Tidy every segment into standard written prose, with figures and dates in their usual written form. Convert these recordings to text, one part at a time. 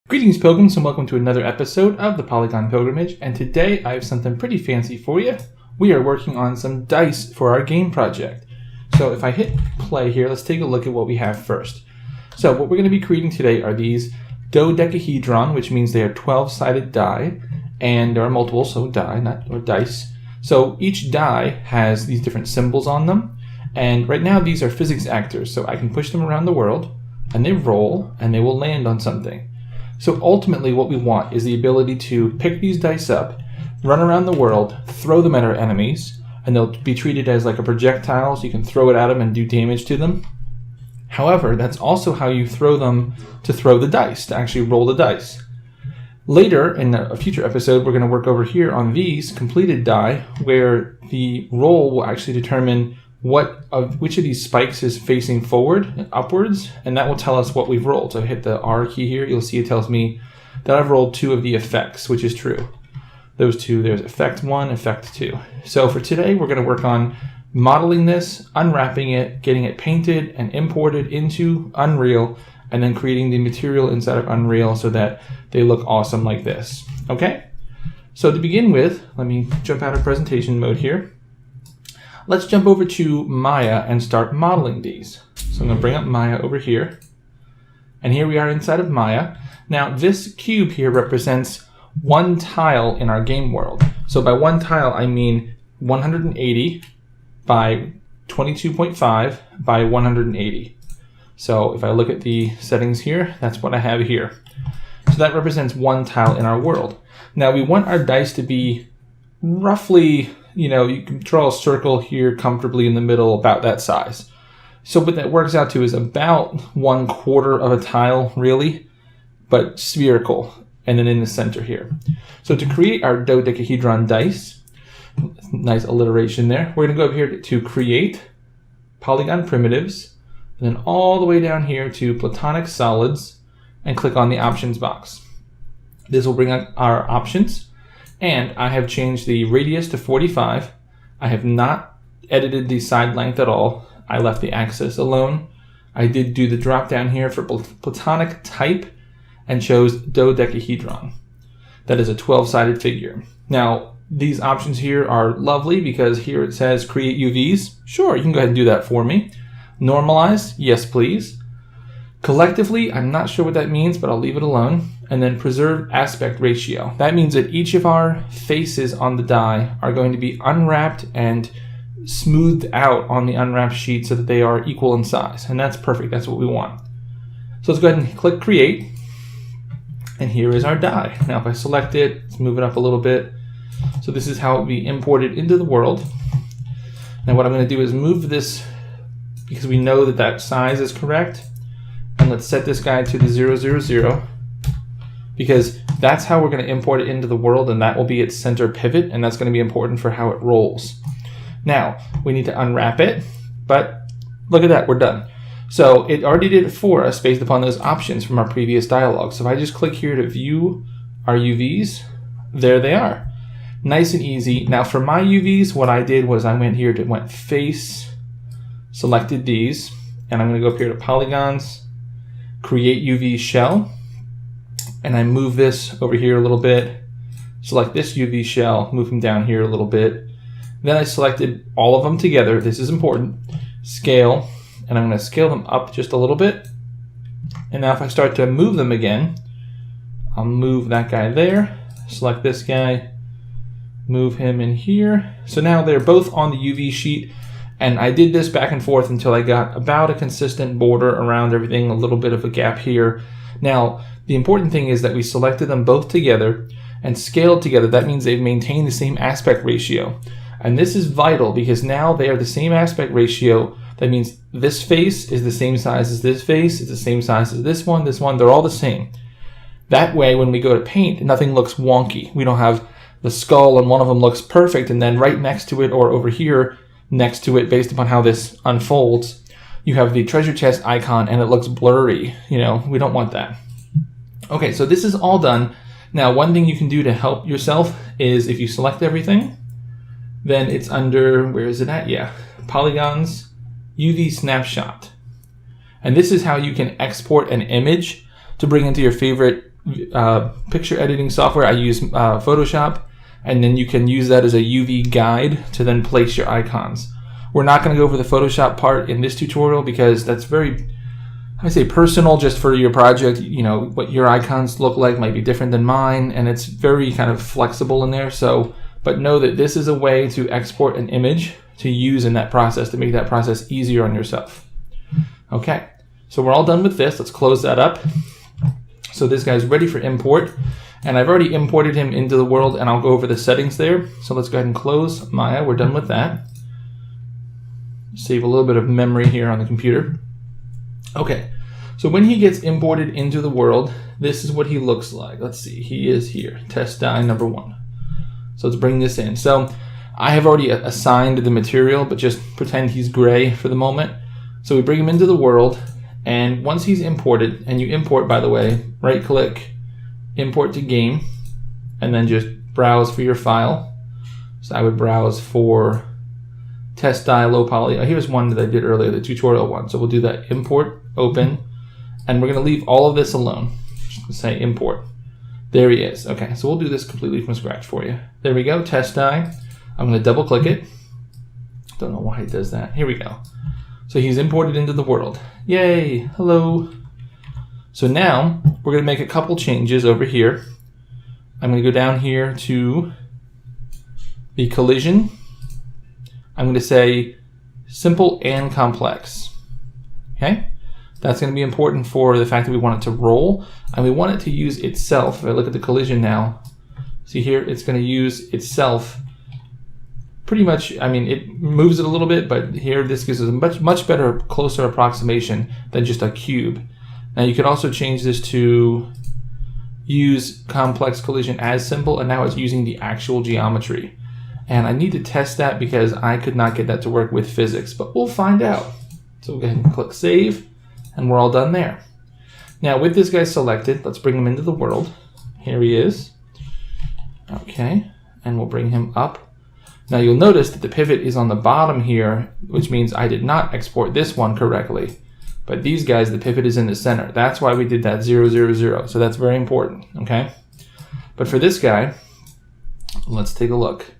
Greetings, pilgrims, and welcome to another episode of the Polygon Pilgrimage, and today I have something pretty fancy for you. We are working on some dice for our game project. So if I hit play here, let's take a look at what we have first. So what we're going to be creating today are these Dodecahedron, which means they are 12-sided die, and there are multiple, so dice. So each die has these different symbols on them, and right now these are physics actors, so I can push them around the world, and they roll, and they will land on something. So ultimately what we want is the ability to pick these dice up, run around the world, throw them at our enemies, and they'll be treated as like a projectile, so you can throw it at them and do damage to them. However, that's also how you throw them to throw the dice, to actually roll the dice. Later, in a future episode, we're going to work over here on these completed die, where the roll will actually determine which of these spikes is facing forward and upwards, and that will tell us what we've rolled. So I hit the R key here, you'll see it tells me that I've rolled 2 of the effects, which is true. Those 2, there's effect 1, effect 2. So for today, we're going to work on modeling this, unwrapping it, getting it painted and imported into Unreal, and then creating the material inside of Unreal so that they look awesome like this. Okay? So to begin with, let me jump out of presentation mode here. Let's jump over to Maya and start modeling these. So I'm going to bring up Maya over here. And here we are inside of Maya. Now this cube here represents 1 tile in our game world. So by 1 tile, I mean 180 by 22.5 by 180. So if I look at the settings here, that's what I have here. So that represents 1 tile in our world. Now we want our dice to be roughly, you can draw a circle here comfortably in the middle, about that size. So what that works out to is about 1/4 of a tile, really, but spherical, and then in the center here. So to create our dodecahedron dice, nice alliteration there, we're going to go up here to create, polygon primitives, and then all the way down here to platonic solids, and click on the options box. This will bring up our options. And I have changed the radius to 45. I have not edited the side length at all. I left the axis alone. I did do the drop down here for platonic type and chose dodecahedron. That is a 12-sided figure. Now, these options here are lovely because here it says create UVs. Sure, you can go ahead and do that for me. Normalize, yes please. Collectively, I'm not sure what that means, but I'll leave it alone. And then preserve aspect ratio. That means that each of our faces on the die are going to be unwrapped and smoothed out on the unwrapped sheet so that they are equal in size. And that's perfect, that's what we want. So let's go ahead and click create. And here is our die. Now if I select it, let's move it up a little bit. So this is how it will be imported into the world. Now what I'm going to do is move this, because we know that that size is correct. And let's set this guy to the 0, 0, 0, because that's how we're going to import it into the world, and that will be its center pivot, and that's going to be important for how it rolls. Now, we need to unwrap it, but look at that, we're done. So it already did it for us based upon those options from our previous dialogue. So if I just click here to view our UVs, there they are. Nice and easy. Now for my UVs, what I did was I went here to went face, selected these, and I'm going to go up here to polygons, create UV shell, and I move this over here a little bit, select this UV shell, move them down here a little bit. Then I selected all of them together, this is important, scale, and I'm going to scale them up just a little bit. And now if I start to move them again, I'll move that guy there, select this guy, move him in here. So now they're both on the UV sheet. And I did this back and forth until I got about a consistent border around everything, a little bit of a gap here. Now, the important thing is that we selected them both together and scaled together. That means they've maintained the same aspect ratio. And this is vital because now they are the same aspect ratio. That means this face is the same size as this face, it's the same size as this one, they're all the same. That way, when we go to paint, nothing looks wonky. We don't have the skull and one of them looks perfect and then right next to it or over here next to it, based upon how this unfolds, you have the treasure chest icon and it looks blurry. We don't want that. Okay, so this is all done. Now, one thing you can do to help yourself is if you select everything, then it's under, where is it at? Yeah, Polygons Uv Snapshot. And this is how you can export an image to bring into your favorite picture editing software. I use Photoshop, and then you can use that as a UV guide to then place your icons. We're not going to go over the Photoshop part in this tutorial because that's very, I say, personal just for your project. You know, what your icons look like might be different than mine, and it's very kind of flexible in there. So, but know that this is a way to export an image to use in that process to make that process easier on yourself. Okay, so we're all done with this. Let's close that up. So this guy's ready for import, and I've already imported him into the world, and I'll go over the settings there. So let's go ahead and close Maya. We're done with that. Save a little bit of memory here on the computer. Okay, so when he gets imported into the world, this is what he looks like. Let's see, he is here, test die number 1. So let's bring this in. So I have already assigned the material, but just pretend he's gray for the moment. So we bring him into the world, and once he's imported, and you import, by the way, right click, import to game, and then just browse for your file. So I would browse for test die low poly. Here's one that I did earlier, the tutorial one. So we'll do that, import, open, and we're going to leave all of this alone. Just say import. There he is. Okay, so we'll do this completely from scratch for you. There we go, test die. I'm going to double click it. Don't know why it does that. Here we go. So he's imported into the world. Yay, hello. So now we're going to make a couple changes over here. I'm going to go down here to the collision. I'm going to say simple and complex. Okay? That's going to be important for the fact that we want it to roll, and we want it to use itself. If I look at the collision now, see here, it's going to use itself pretty much. I mean, it moves it a little bit, but here this gives us a much better, closer approximation than just a cube. Now you could also change this to use complex collision as simple, and now it's using the actual geometry. And I need to test that because I could not get that to work with physics, but we'll find out. So we'll go ahead and click save, and we're all done there. Now with this guy selected, let's bring him into the world. Here he is. Okay, and we'll bring him up. Now you'll notice that the pivot is on the bottom here, which means I did not export this one correctly. But these guys, the pivot is in the center. That's why we did that 0, 0, 0. So that's very important, okay? But for this guy, let's take a look.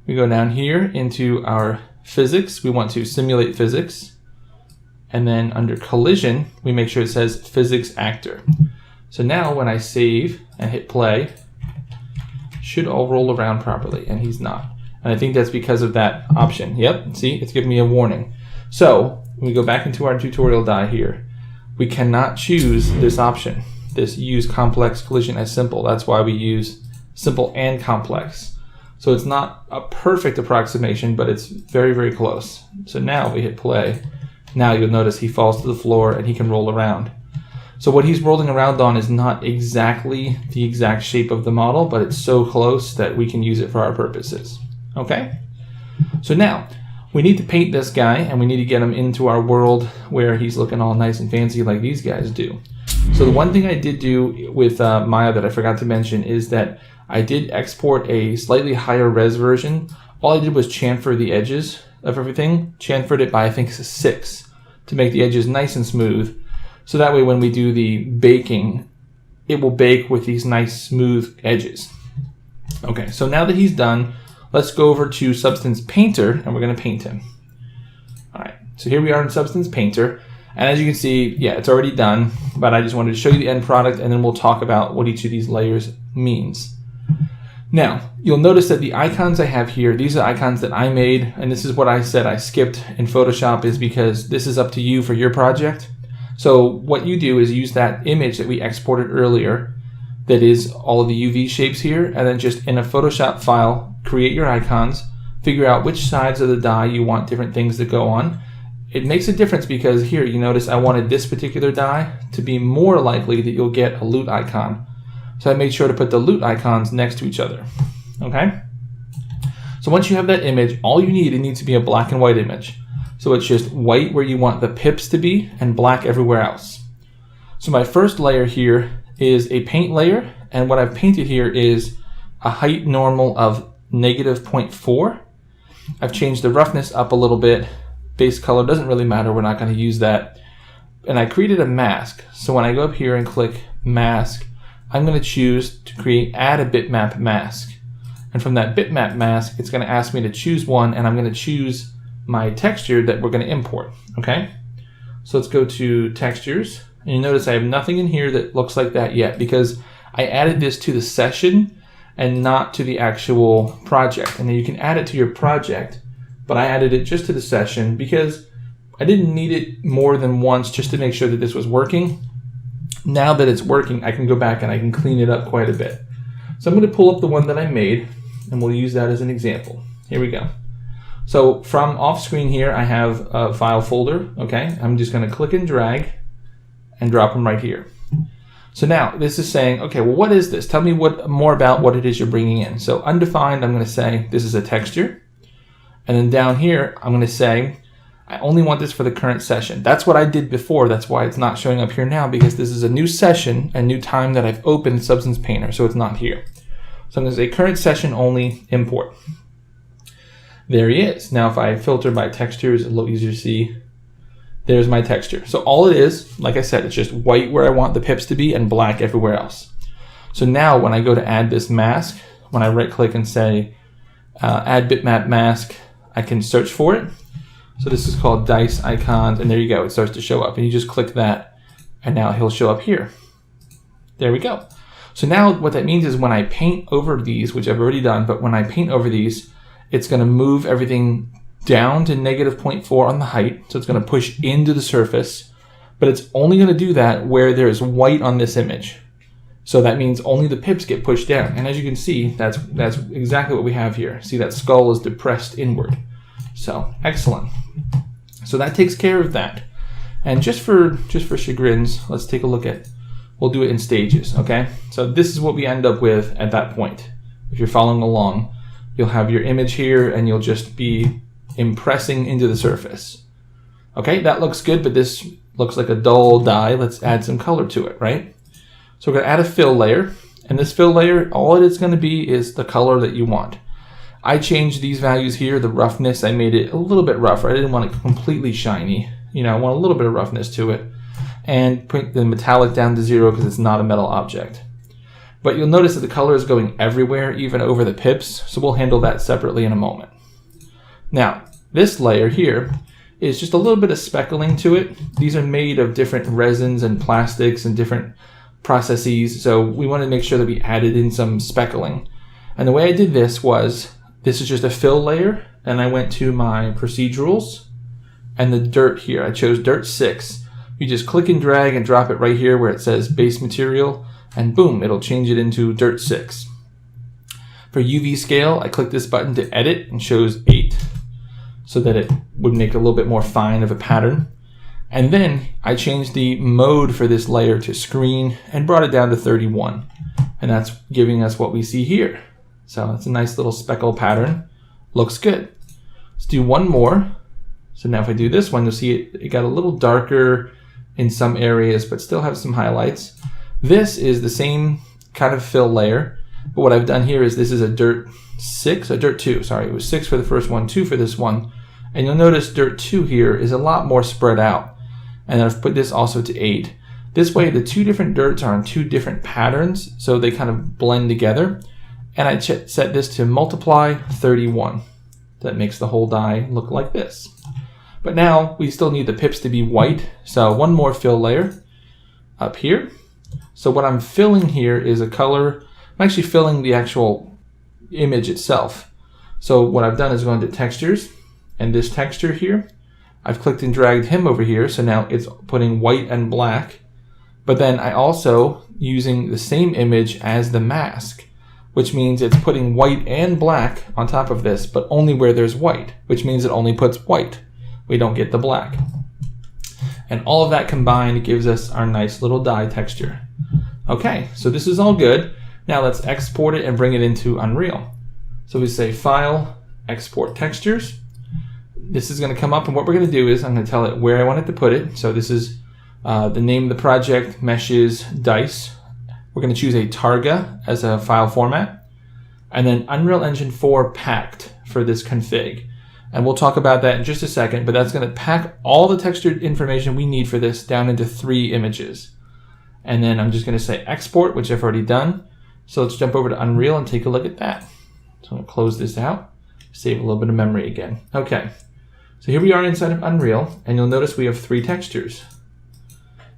We go down here into our physics. We want to simulate physics. And then under collision, we make sure it says physics actor. So now when I save and hit play, it should all roll around properly, and he's not. And I think that's because of that option. Yep, see, it's giving me a warning. So when we go back into our tutorial die here, we cannot choose this option, this use complex collision as simple. That's why we use simple and complex. So it's not a perfect approximation, but it's very, very close. So now if we hit play, now you'll notice he falls to the floor and he can roll around. So what he's rolling around on is not exactly the exact shape of the model, but it's so close that we can use it for our purposes. Okay? So now, we need to paint this guy, and we need to get him into our world where he's looking all nice and fancy like these guys do. So the one thing I did do with Maya that I forgot to mention is that I did export a slightly higher res version. All I did was chamfer the edges of everything, chamfered it by I think 6 to make the edges nice and smooth. So that way when we do the baking, it will bake with these nice smooth edges. Okay, so now that he's done, let's go over to Substance Painter, and we're going to paint him. All right, so here we are in Substance Painter. And as you can see, yeah, it's already done, but I just wanted to show you the end product, and then we'll talk about what each of these layers means. Now, you'll notice that the icons I have here, these are icons that I made, and this is what I said I skipped in Photoshop is because this is up to you for your project. So what you do is use that image that we exported earlier that is all of the UV shapes here, and then just in a Photoshop file, create your icons, figure out which sides of the die you want different things to go on. It makes a difference because here you notice I wanted this particular die to be more likely that you'll get a loot icon. So I made sure to put the loot icons next to each other. Okay? So once you have that image, all you need, it needs to be a black and white image. So it's just white where you want the pips to be and black everywhere else. So my first layer here is a paint layer, and what I've painted here is a height normal of -0.4. I've changed the roughness up a little bit. Base color doesn't really matter, we're not going to use that. And I created a mask. So when I go up here and click mask, I'm going to choose to add a bitmap mask. And from that bitmap mask, it's going to ask me to choose one, and I'm going to choose my texture that we're going to import. Okay? So let's go to textures. And you notice I have nothing in here that looks like that yet because I added this to the session and not to the actual project. And then you can add it to your project, but I added it just to the session because I didn't need it more than once just to make sure that this was working. Now that it's working, I can go back and I can clean it up quite a bit. So I'm going to pull up the one that I made, and we'll use that as an example. Here we go. So from off screen here, I have a file folder. Okay, I'm just going to click and drag and drop them right here. So now this is saying, okay, well, what is this? Tell me more about what it is you're bringing in. So undefined, I'm going to say this is a texture. And then down here, I'm going to say, I only want this for the current session. That's what I did before. That's why it's not showing up here now, because this is a new session, a new time that I've opened Substance Painter, so it's not here. So I'm going to say current session only, import. There he is. Now if I filter by textures, it's a little easier to see. There's my texture. So all it is, like I said, it's just white where I want the pips to be and black everywhere else. So now when I go to add this mask, when I right click and say add bitmap mask, I can search for it. So this is called Dice Icons, and there you go. It starts to show up, and you just click that, and now he'll show up here. There we go. So now what that means is when I paint over these, which I've already done, but when I paint over these, it's going to move everything down to -0.4 on the height. So it's going to push into the surface, but it's only going to do that where there's white on this image. So that means only the pips get pushed down. And as you can see, that's exactly what we have here. See, that skull is depressed inward. So excellent. So that takes care of that. And just for chagrins, let's take a look at, we'll do it in stages, okay? So this is what we end up with at that point. If you're following along, you'll have your image here and you'll just be impressing into the surface. Okay, that looks good, but this looks like a dull dye. Let's add some color to it, right? So we're gonna add a fill layer, and this fill layer, all it is gonna be is the color that you want. I changed these values here, the roughness, I made it a little bit rougher. I didn't want it completely shiny. You know, I want a little bit of roughness to it. And put the metallic down to 0 because it's not a metal object. But you'll notice that the color is going everywhere, even over the pips, so we'll handle that separately in a moment. Now, this layer here is just a little bit of speckling to it. These are made of different resins and plastics and different processes, so we want to make sure that we added in some speckling. And the way I did this was, this is just a fill layer, and I went to my procedurals, and the dirt here, I chose dirt 6. You just click and drag and drop it right here where it says base material, and boom, it'll change it into dirt 6. For UV scale, I click this button to edit and shows 8, so that it would make a little bit more fine of a pattern. And then I changed the mode for this layer to screen and brought it down to 31. And that's giving us what we see here. So it's a nice little speckle pattern. Looks good. Let's do one more. So now if I do this one, you'll see it got a little darker in some areas, but still have some highlights. This is the same kind of fill layer, but what I've done here is this is a dirt 2, sorry. It was 6 for the first one, 2 for this one. And you'll notice dirt 2 here is a lot more spread out. And I've put this also to 8. This way, the 2 different dirts are on 2 different patterns, so they kind of blend together. And I set this to multiply 31. That makes the whole die look like this. But now we still need the pips to be white, so one more fill layer up here. So what I'm filling here is a color. I'm actually filling the actual image itself. So what I've done is go into textures, and this texture here, I've clicked and dragged him over here, so now it's putting white and black. But then I also, using the same image as the mask, which means it's putting white and black on top of this, but only where there's white, which means it only puts white. We don't get the black. And all of that combined gives us our nice little die texture. Okay, so this is all good. Now let's export it and bring it into Unreal. So we say File, Export Textures. This is going to come up, and what we're going to do is I'm going to tell it where I want it to put it. So this is the name of the project, Meshes Dice. We're going to choose a Targa as a file format, and then Unreal Engine 4 Packed for this config. And we'll talk about that in just a second, but that's going to pack all the textured information we need for this down into 3 images. And then I'm just going to say export, which I've already done. So let's jump over to Unreal and take a look at that. So I'm going to close this out, save a little bit of memory again. Okay, so here we are inside of Unreal, and you'll notice we have 3 textures.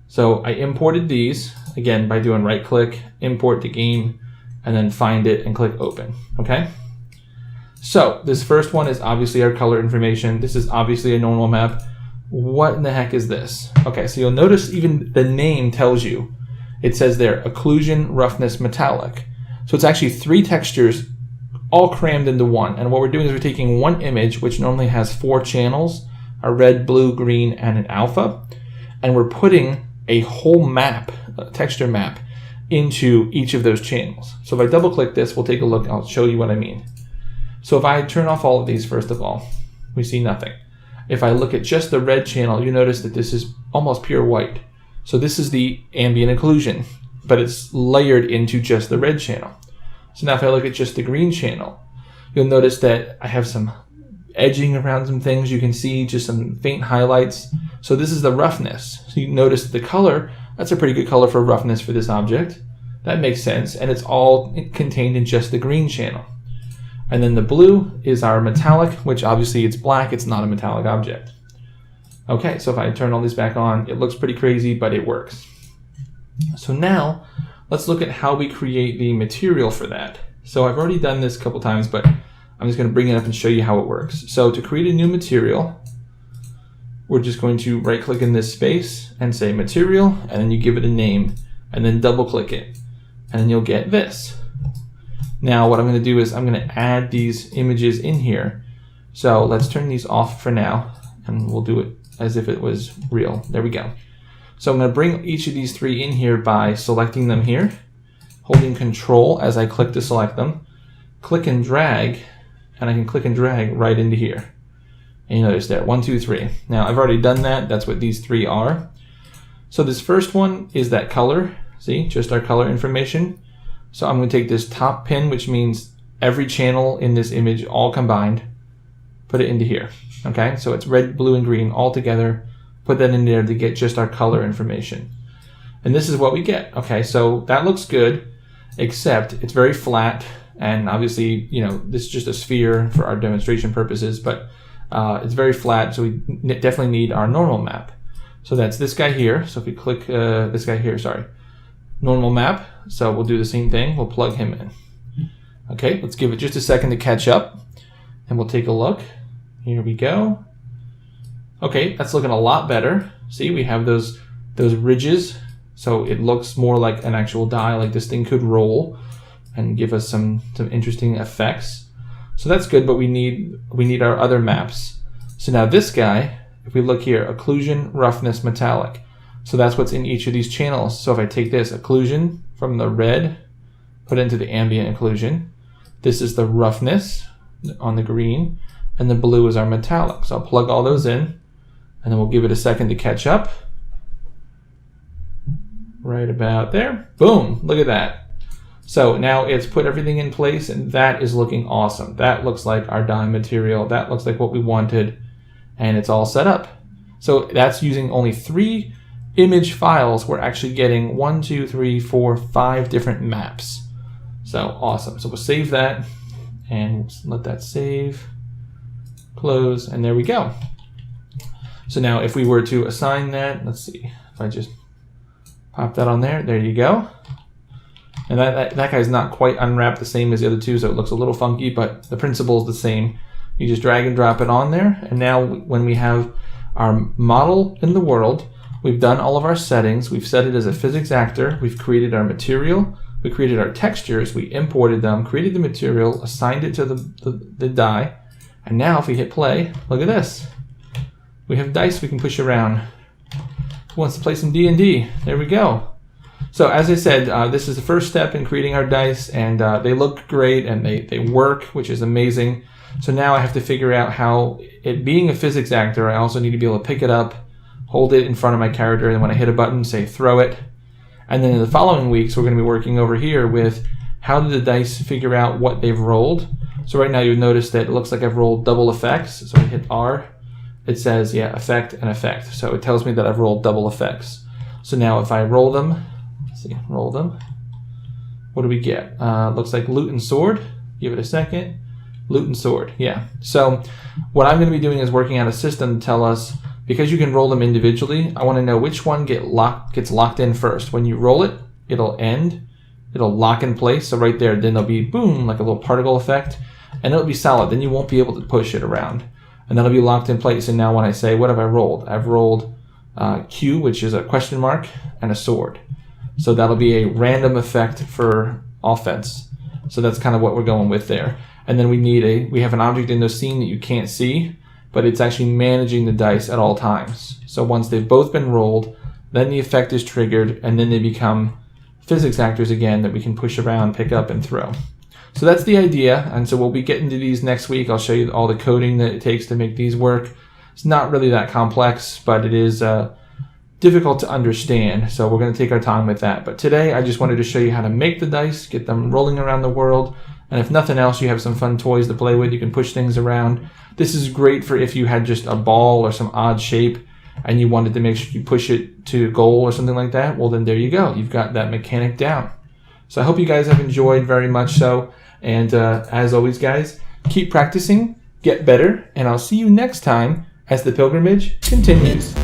So I imported these, again, by doing right click, import to game, and then find it and click open, okay? So this first one is obviously our color information. This is obviously a normal map. What in the heck is this? Okay, so you'll notice even the name tells you. It says there, occlusion, roughness, metallic. So it's actually 3 textures all crammed into one. And what we're doing is we're taking one image, which normally has 4 channels, a red, blue, green, and an alpha, and we're putting a whole map, a texture map, into each of those channels. So if I double click this, we'll take a look. I'll show you what I mean. So if I turn off all of these, first of all, we see nothing. If I look at just the red channel, you notice that this is almost pure white. So this is the ambient occlusion, but it's layered into just the red channel. So now if I look at just the green channel, you'll notice that I have some edging around some things. You can see just some faint highlights. So this is the roughness. So you notice the color, that's a pretty good color for roughness for this object. That makes sense, and it's all contained in just the green channel. And then the blue is our metallic, which obviously it's black, it's not a metallic object. Okay, so if I turn all this back on, it looks pretty crazy, but it works. So now, let's look at how we create the material for that. So I've already done this a couple times, but I'm just going to bring it up and show you how it works. So to create a new material, we're just going to right click in this space and say material, and then you give it a name, and then double click it, and then you'll get this. Now what I'm going to do is I'm going to add these images in here. So let's turn these off for now, and we'll do it as if it was real. There we go. So I'm going to bring each of these 3 in here by selecting them here, holding Control as I click to select them, click and drag, and I can click and drag right into here. And you notice there, 1, 2, 3. Now I've already done that. That's what these 3 are. So this first one is that color. See, just our color information. So I'm going to take this top pin, which means every channel in this image all combined, put it into here. Okay, so it's red, blue, and green all together. Put that in there to get just our color information. And this is what we get. Okay, so that looks good, except it's very flat. And obviously, you know, this is just a sphere for our demonstration purposes, but it's very flat, so we definitely need our normal map. So that's this guy here. So if we click this guy here, sorry, normal map. So we'll do the same thing. We'll plug him in. Okay, let's give it just a second to catch up, and we'll take a look. Here we go. Okay, that's looking a lot better. See, we have those ridges, so it looks more like an actual die, like this thing could roll and give us some interesting effects. So that's good, but we need our other maps. So now this guy, if we look here, occlusion, roughness, metallic. So that's what's in each of these channels. So if I take this occlusion from the red, put it into the ambient occlusion, this is the roughness on the green, and the blue is our metallic. So I'll plug all those in, and then we'll give it a second to catch up. Right about there. Boom, look at that. So now it's put everything in place, and that is looking awesome. That looks like our die material. That looks like what we wanted, and it's all set up. So that's using only 3 image files. We're actually getting 1, 2, 3, 4, 5 different maps. So awesome. So we'll save that, and let that save, close, and there we go. So now if we were to assign that, let's see, if I just pop that on there, there you go. And that guy's not quite unwrapped the same as the other two, so it looks a little funky, but the principle is the same. You just drag and drop it on there, and now when we have our model in the world, we've done all of our settings, we've set it as a physics actor, we've created our material, we created our textures, we imported them, created the material, assigned it to the die, and now if we hit play, look at this. We have dice we can push around. Who wants to play some D&D? There we go. So as I said, this is the first step in creating our dice, and they look great and they work, which is amazing. So now I have to figure out how, it being a physics actor, I also need to be able to pick it up, hold it in front of my character, and when I hit a button, say throw it. And then in the following weeks, we're going to be working over here with how do the dice figure out what they've rolled. So right now you've noticed that it looks like I've rolled double effects. So I hit R, it says, yeah, effect and effect. So it tells me that I've rolled double effects. So now if I roll them, let's see, roll them, what do we get? Looks like loot and sword. Give it a second. Loot and sword, yeah. So what I'm going to be doing is working out a system to tell us, because you can roll them individually, I want to know which one gets locked in first. When you roll it, it'll end, it'll lock in place. So right there, then there'll be boom, like a little particle effect, and it'll be solid. Then you won't be able to push it around, and that'll be locked in place. And now when I say, what have I rolled? I've rolled Q, which is a question mark, and a sword. So that'll be a random effect for offense. So that's kind of what we're going with there. And then we have an object in the scene that you can't see, but it's actually managing the dice at all times. So once they've both been rolled, then the effect is triggered, and then they become physics actors again that we can push around, pick up, and throw. So that's the idea, and so we'll be getting to these next week. I'll show you all the coding that it takes to make these work. It's not really that complex, but it is difficult to understand, so we're going to take our time with that. But today I just wanted to show you how to make the dice, get them rolling around the world, and if nothing else, you have some fun toys to play with. You can push things around. This is great for if you had just a ball or some odd shape and you wanted to make sure you push it to a goal or something like that. Well, then there you go. You've got that mechanic down. So I hope you guys have enjoyed very much so. And as always, guys, keep practicing, get better, and I'll see you next time as the pilgrimage continues.